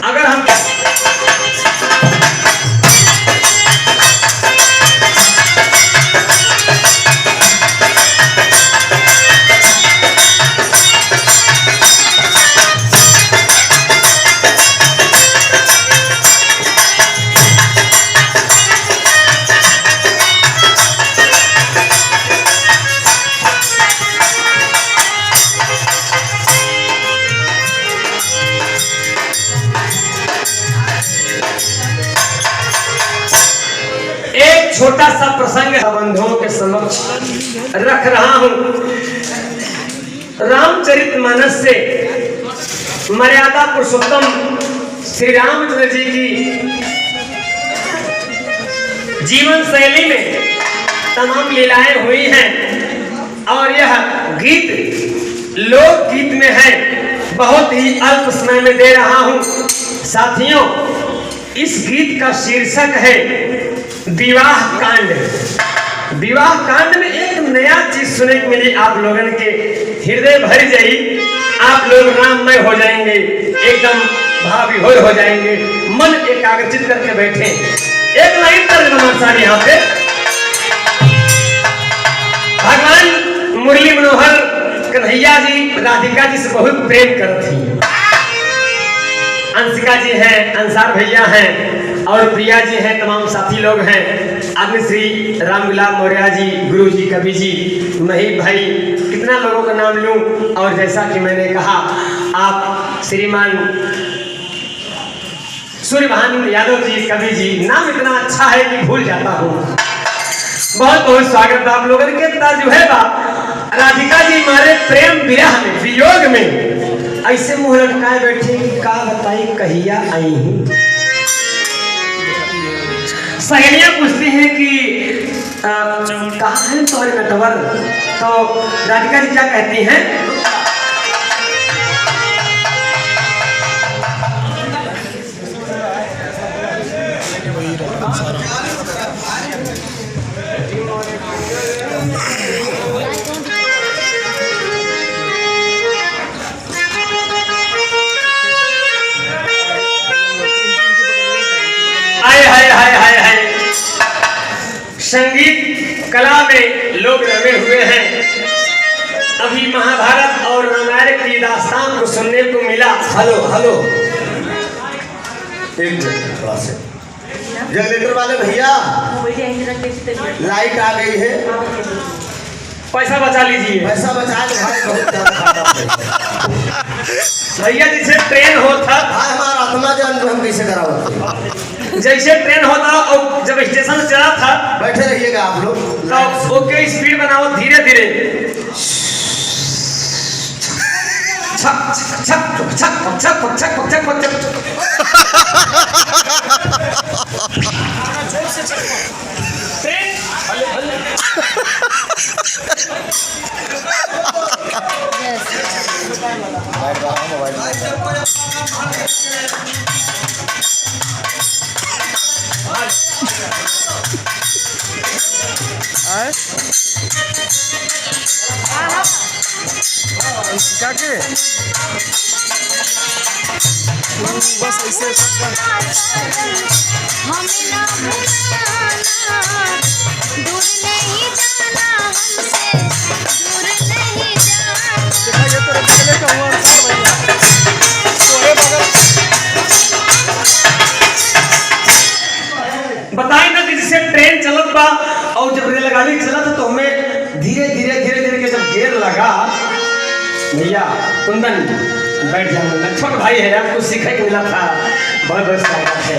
अगर हम छोटा सा प्रसंग बंधुओं के समक्ष रख रहा हूं। रामचरितमानस से मर्यादा पुरुषोत्तम श्री रामचंद्र जी की जीवन शैली में तमाम लीलाएं हुई हैं और यह गीत लोकगीत में है। बहुत ही अल्प समय में दे रहा हूं। साथियों, इस गीत का शीर्षक है विवाह कांड। विवाह कांड में एक नया चीज सुनने को मिली। आप लोगों के हृदय भर जाई, आप लोग राममय हो जाएंगे, एकदम भाव विभोर हो जाएंगे, मन एकाग्रचित करके बैठे। एक लाइन तर्जमा यहाँ पे भगवान मुरली मनोहर कन्हैया जी राधिका जी से बहुत प्रेम करती हैं। अंशिका जी हैं, अंसार भैया हैं और प्रिया जी हैं, तमाम साथी लोग हैं। आदमी श्री रामविलास मौर्य जी, गुरु जी, कवि जी, महीप भाई, कितना लोगों का नाम लूं। और जैसा कि मैंने कहा, आप श्रीमान सूर्यभान यादव जी, कवि जी, नाम इतना अच्छा है कि भूल जाता हूँ। बहुत बहुत स्वागत आप लोगों के। जो है राधिका जी हमारे प्रेम विरह में, वियोग में ऐसे मुंह लटकाए बैठे कि का बताई कहिया आई हूँ। सहेलियां पूछती हैं कि कहाँ है तुम्हारे नटवर। तो राधिका जी क्या कहती हैं? संगीत कला में लोग रमे हुए हैं। अभी महाभारत और रामायण की दास्तान को सुनने को मिला। हेलो हेलो, एक थोड़ा से जनरेटर वाले भैया, लाइट आ गई है, पैसा बचा लीजिए। पैसा बचा के भाई बहुत ज्यादा भैया जैसे ट्रेन होता, हमारा आत्मा जान हम कैसे कराओ। जैसे ट्रेन होता और जब स्टेशन चला था, बैठे रहिएगा आप लोग, तो ओके स्पीड बनाओ धीरे धीरे। छक छक छक छक छक छक छक। क्या के बस ऐसे दूर नहीं जाना हमसे, दूर नहीं जाना। ये तो रखने का हुआ भैया तोरे बगल। बताए ना कि जिससे ट्रेन चलत बा और जब रेलगाड़ी चला था तो हमें धीरे धीरे धीरे धीरे के जब गेयर लगा, भैया कुंदन बैठ जाऊंगा, छोटा भाई है, आपको सीखने को मिला था। बहुत बहुत स्वागत है।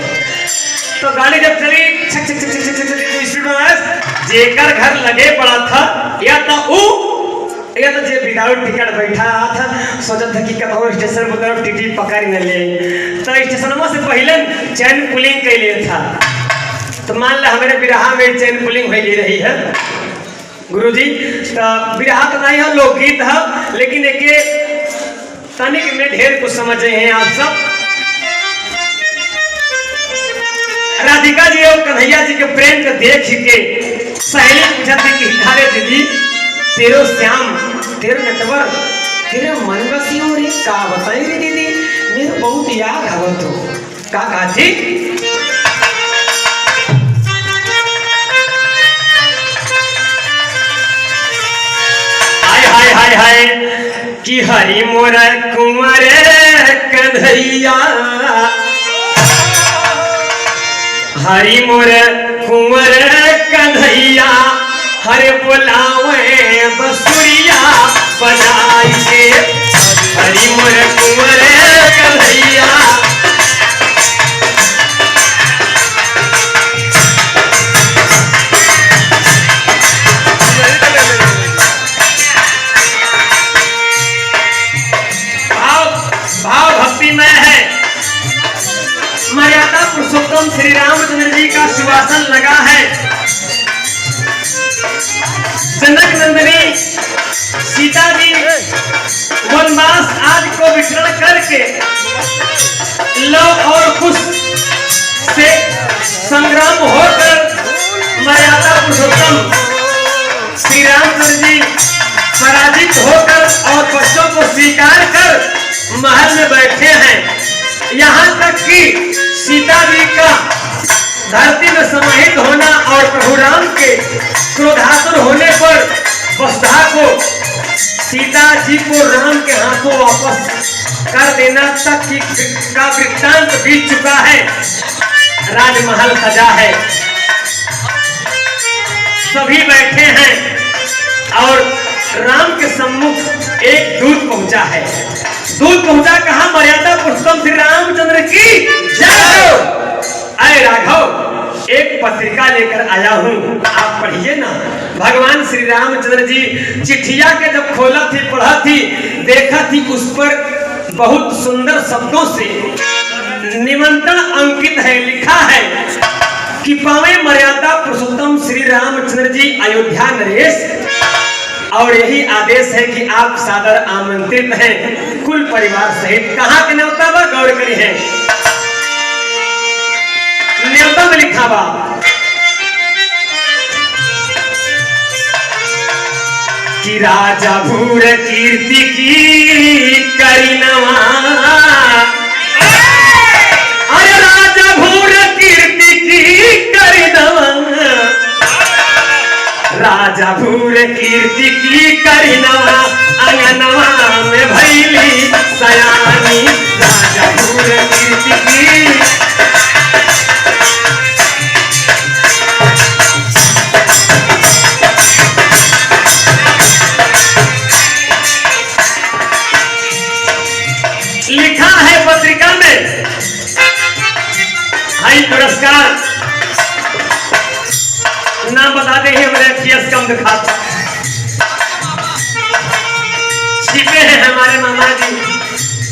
तो गाड़ी जब चली छक छक छक छक छक स्पीड में, जेकर घर लगे पड़ा था या तो जे विदाउट टिकट बैठा था, सोचा था कि कब स्टेशन पर तरफ टिकट पकड़ न ले, तो स्टेशन से पहले चैन पुलिंग कर लिए था। तो मान ला हमारे बिरहा में चैन पुलिंग हो रही है गुरुजी। तो बिरहा तो नहीं है, लोकगीत है, लेकिन एक तनिक में ढेर कुछ समझे हैं आप सब। राधिका जी और कन्हैया जी के प्रेम को देख के सहेली पूछा थी कि अरे दीदी तेरो श्याम, तेरो नटवर, तेरे मन बसी हो रे, का बताई रे दीदी, मेरे बहुत याद आवत हो। का कहा थी? हाय हाय हाय हाय कि हरि मोर कुंवर कन्हैया, हरि मोर कुंवर कन्हैया, हरे बोलावे बसुरिया बनाई के, हरि मोर कुंवर कन्हैया। भाव भक्तिमय है। मर्यादा पुरुषोत्तम श्री रामचंद्र जी का सुवासन लगा है। जनक नंदिनी सीता जी वनवास आज को विचरण करके लव और कुश से संग्राम होकर मर्यादा पुरुषोत्तम श्री रामचंद्र जी पराजित होकर और बच्चों को स्वीकार कर महल में बैठे हैं। यहाँ तक कि सीता जी का धरती में समाहित होना और प्रभु राम के क्रोधातुर होने पर वसुधा को सीता जी को राम के हाथों वापस कर देना तक का वृत्तांत बीत चुका है। राजमहल सजा है, सभी बैठे हैं और राम के सम्मुख एक दूत पहुंचा है। दूत पहुंचा कहा? मर्यादा पुरुषोत्तम श्री रामचंद्र की जय। अरे राघव, एक पत्रिका लेकर आया हूं, आप पढ़िए ना। भगवान श्री रामचंद्र जी चिट्ठिया के जब खोला थी, पढ़ा थी, देखा थी, उस पर बहुत सुंदर शब्दों से निमंत्रण अंकित है, लिखा है कि पावे मर्यादा पुरुषोत्तम श्री रामचंद्र जी अयोध्या नरेश, और यही आदेश है कि आप सादर आमंत्रित हैं कुल परिवार सहित। कहाँ के न्योता बा? गौर करी है, न्योता में लिखा बा कि राजा भूर कीर्ति की करिनवा, अरे राजा भूर कीर्ति की करिनवा, राजा भूर कीर्ति की करिनवा, अंगनवा में भैली सयानी, राजा भूर कीर्ति की। लिखा है पत्रिका में, हाई पुरस्कार नाम बता दे, हमारे अखियस कम दिखा छिपे हैं हमारे मामा जी,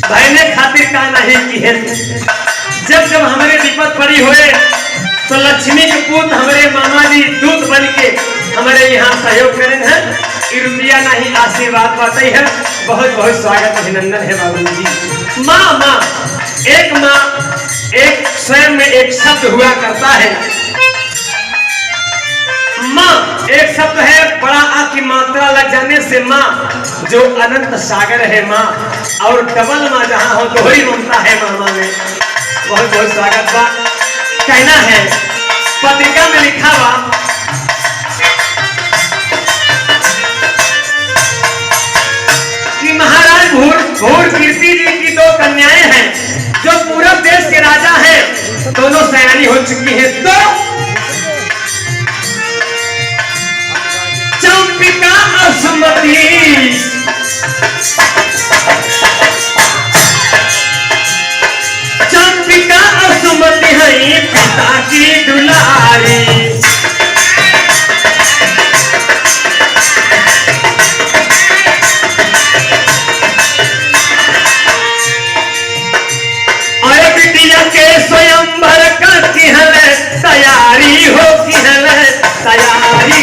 बहने खातिर का नहीं की है। जब जब हमारे विपद पड़ी हुए तो लक्ष्मी के पुत्र हमारे मामा जी दूत बन के हमारे यहाँ सहयोग करें हैं। रुपया नहीं आशीर्वाद पाते हैं। बहुत बहुत स्वागत अभिनंदन है बाबू जी। माँ माँ एक स्वयं में एक शब्द हुआ करता है। माँ एक शब्द है, बड़ा आ की मात्रा लग जाने से माँ, जो अनंत सागर है माँ, और डबल माँ जहाँ हो दोहरी ममता है मामा में। बहुत बहुत स्वागत बा। कहना है पत्रिका में लिखा बा कि महाराज भूर कीर्ति जी की दो कन्याएं हैं जो पूरब देश के राजा हैं, दोनों सयानी हो चुकी हैं। तो चंपिका और सुमति, चंपिका और सुमति है पिता की दुलारी। और बिटिया के स्वयंवर का किहल तैयारी हो, किहल तैयारी।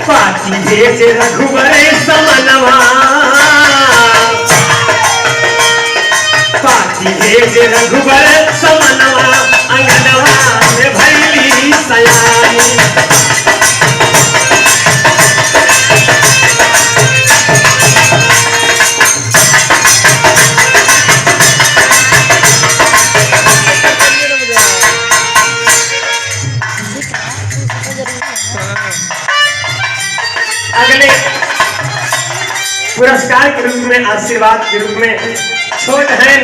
पाती भेज रघुवर समनवा, पाती भेज रघुवर समनवा, अंगन अगले पुरस्कार के रूप में, आशीर्वाद के रूप में, छोट है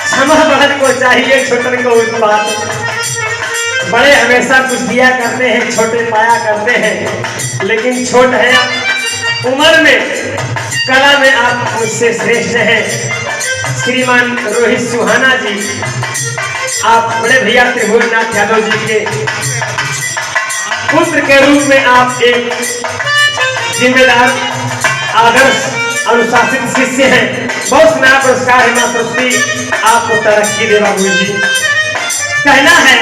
क्षमा बढ़त को चाहिए, छोटन को उत्पाद। बड़े हमेशा कुछ दिया करते हैं, छोटे पाया करते हैं, लेकिन छोट है उम्र में, कला में आप मुझसे श्रेष्ठ हैं। श्रीमान रोहित सुहाना जी, आप बड़े भैया त्रिभुवननाथ यादव जी के पुत्र के रूप में आप एक जिम्मेदार, आदर्श, अनुशासित शिष्य हैं। बहुत नया पुरस्कार है। मां सरस्वती आपको तरक्की दे बाबू जी। कहना है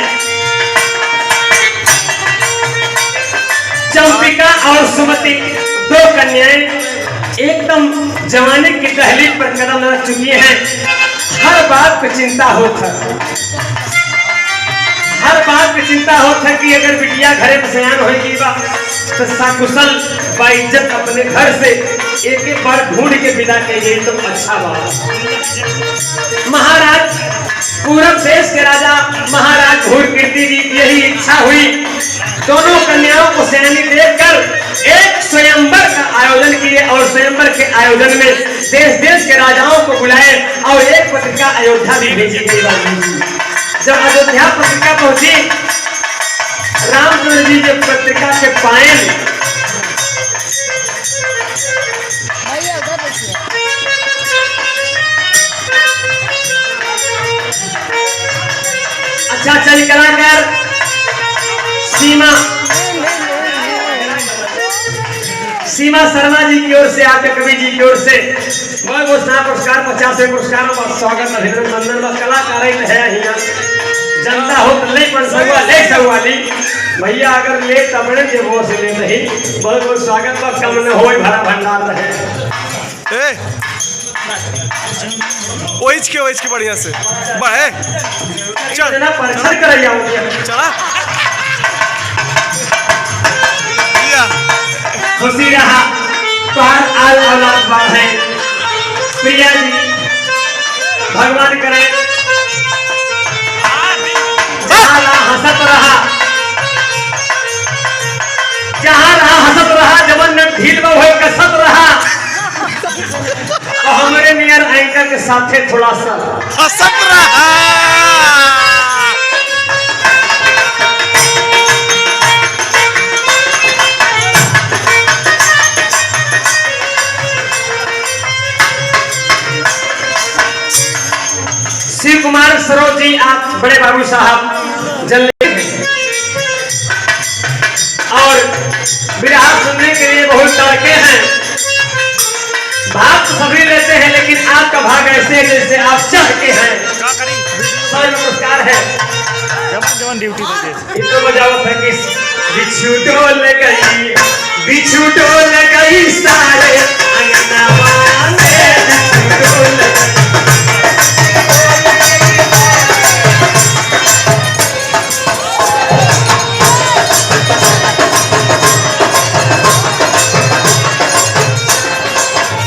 चंपिका और सुमति, दो कन्याएं एकदम जवानी की दहलीज पर कदम रख चुकी हैं। हर बात की चिंता होता है, हर बात की चिंता होता है कि अगर बिटिया घरे में सयान होगी बा तो सकुशल बाइज्जत अपने घर से एक एक बार ढूंढ के विदा की गई तो अच्छा बात। महाराज पूरब देश के राजा महाराज धूर्कीर्ति जी की यही इच्छा हुई, दोनों कन्याओं को सयानी देखकर एक स्वयंवर का आयोजन किए और स्वयंवर के आयोजन में देश देश के राजाओं को बुलाए और एक पत्रिका अयोध्या भी भेजी गई। जब अयोध्या पत्रिका पहुंची, रामचंद्र जी जब पत्रिका के पाए, भैया उधर देखिए। अच्छा चल कलाकार सीमा शर्मा जी की ओर से, आपके कवि जी की ओर से बहुत बहुत पुरस्कार, 50 पुरस्कार का स्वागत, अभिनंदन। कलाकार है यहाँ, जनता हो तो ले पड़ सकुआ, ले सकुआली भैया, अगर ले तबड़े जे वो से ले नहीं। बहुत बहुत स्वागत बा, कम न होए, भरा भंडार रहे। ओइच के बढ़िया से बढ़े, चल ना परिचय करैया हो गया, चला खुशी रहा पार आल औलाद बढ़े। प्रिया जी भगवान करे हंसत रहा, जहाँ रहा हंसत रहा, जवन में भीड़ में हो कसत रहा, और हमारे नियर एंकर के साथे थोड़ा सा हंसत रहा। शिव कुमार सरोज जी, आप बड़े बाबू साहब जल्दी और विरहा सुनने के लिए बहुत तड़के हैं। भाग तो सभी लेते हैं, लेकिन आपका भाग ऐसे जैसे आप चाह के हैं। पुरस्कार है, जवान ड्यूटी पे इनको बजावत है कि बिच्छू डोल गई, बिच्छू डोल गई सारे अंगना